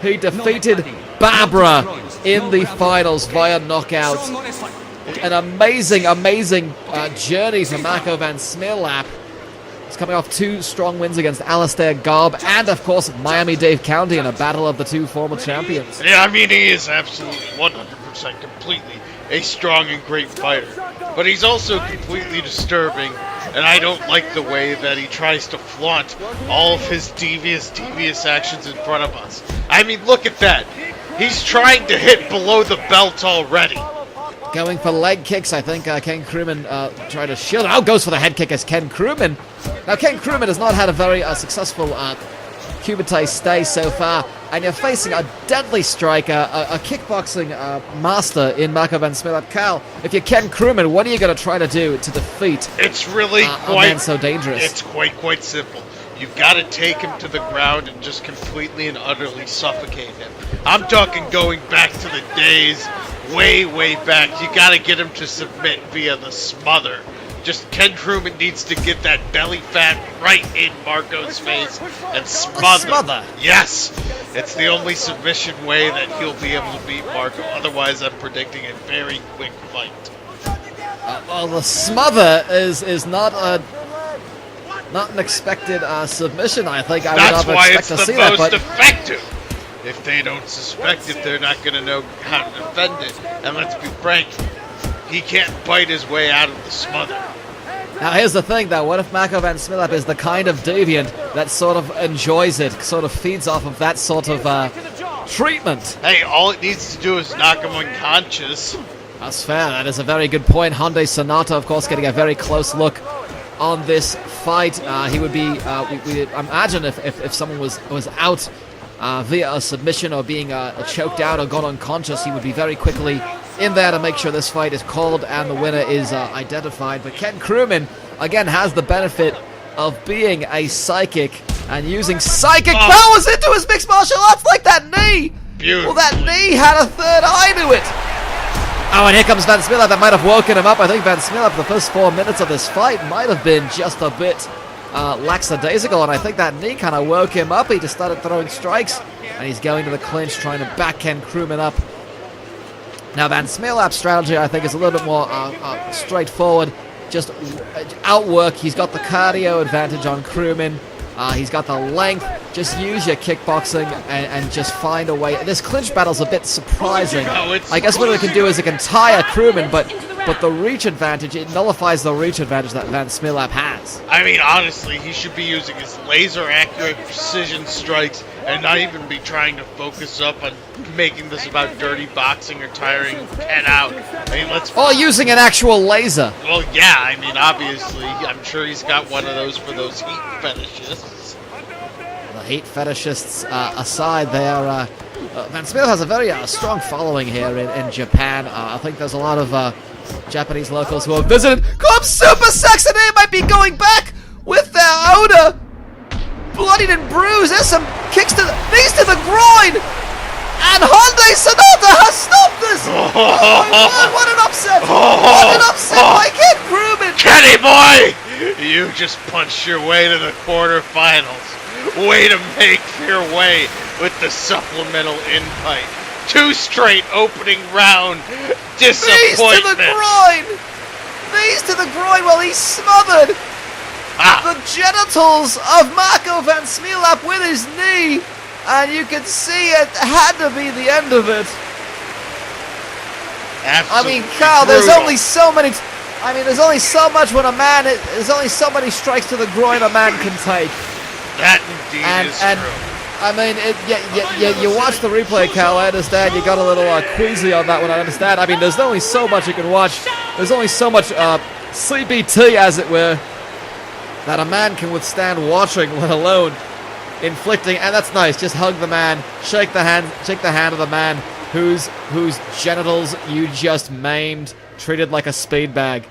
He defeated Barbara in the finals via knockout. An amazing, amazing journey for Marco van Smeerlap. He's coming off 2 strong wins against Alistair Garb and, of course, Miami-Dade County in a battle of the 2 former champions. Yeah, I mean, he is absolutely 100% completely a strong and great fighter. But he's also completely disturbing, and I don't like the way that he tries to flaunt all of his devious actions in front of us. I mean, look at that. He's trying to hit below the belt already. Going for leg kicks, I think Ken Krueman tried to shield. Oh, goes for the head kick as Ken Krueman. Now, Ken Krueman has not had a very successful KUMITE stay so far, and you're facing a deadly striker, a kickboxing master in Marco van Smeerlap. Carl, if you're Ken Krueman, what are you going to try to do to defeat it's really a man so dangerous? It's quite simple. You've got to take him to the ground and just completely and utterly suffocate him. I'm talking going back to the days way back. You got to get him to submit via the smother. Just Ken Krueman needs to get that belly fat right in Marco's face and smother. Yes! It's the only submission way that he'll be able to beat Marco. Otherwise, I'm predicting a very quick fight. Well, the smother is not an expected submission, I think. I That's would why not it's expect to the see most that, but effective. If they don't suspect it, they're not going to know how to defend it. And let's be frank, he can't bite his way out of the smother. Now here's the thing though, what if Marco van Smeerlap is the kind of deviant that sort of enjoys it, sort of feeds off of that sort of treatment? Hey, all it needs to do is knock him unconscious. That's fair, that is a very good point. Hyundai Sonata, of course, getting a very close look on this fight. He would be, we imagine if someone was out via a submission or being choked out or got unconscious, he would be very quickly in there to make sure this fight is called and the winner is identified. But Ken Krueman, again, has the benefit of being a psychic and using psychic powers into his mixed martial arts, like that knee! Beautiful. Well, that knee had a third eye to it! Oh, and here comes Van Smeerlap. That might have woken him up. I think Van Smeerlap, the first 4 minutes of this fight, might have been just a bit lackadaisical, and I think that knee kind of woke him up. He just started throwing strikes, and he's going to the clinch, trying to back Ken Krueman up. Now, Van Smeerlap's strategy, I think, is a little bit more straightforward. Just outwork. He's got the cardio advantage on Krueman. He's got the length. Just use your kickboxing and just find a way. This clinch battle's a bit surprising. I guess what it can do is it can tire Krueman, but the reach advantage, it nullifies the reach advantage that Van Smeerlap has. I mean, honestly, he should be using his laser-accurate precision strikes and not even be trying to focus up on making this about dirty boxing or tiring Ken out. I mean, or using an actual laser. Well, yeah, I mean, obviously, I'm sure he's got one of those for those heat fetishists. The heat fetishists aside, there, Van Smeerlap has a very strong following here in Japan. I think there's a lot of Japanese locals who have visited. Club Super Saxony might be going back with their owner bloodied and bruised. There's some kicks to the knees to the groin, and Hyundai Sonata has stopped this. Oh my God, what an upset! What an upset by Ken Krueman! Kenny boy, you just punched your way to the quarterfinals. Way to make your way with the supplemental invite. 2 straight opening round disappointments. Knees to the groin! Knees to the groin while he's smothered the genitals of Marco van Smeerlap with his knee, and you can see it had to be the end of it. Absolutely. I mean, Carl, there's only so many. There's only so much when a man. There's only so many strikes to the groin a man can take. That indeed is true. I mean, you watch the replay, Cal, I understand you got a little queasy on that one, I understand. I mean, there's only so much you can watch. There's only so much CBT, as it were, that a man can withstand watching, let alone inflicting. And that's nice, just hug the man, shake the hand of the man whose genitals you just maimed, treated like a speed bag.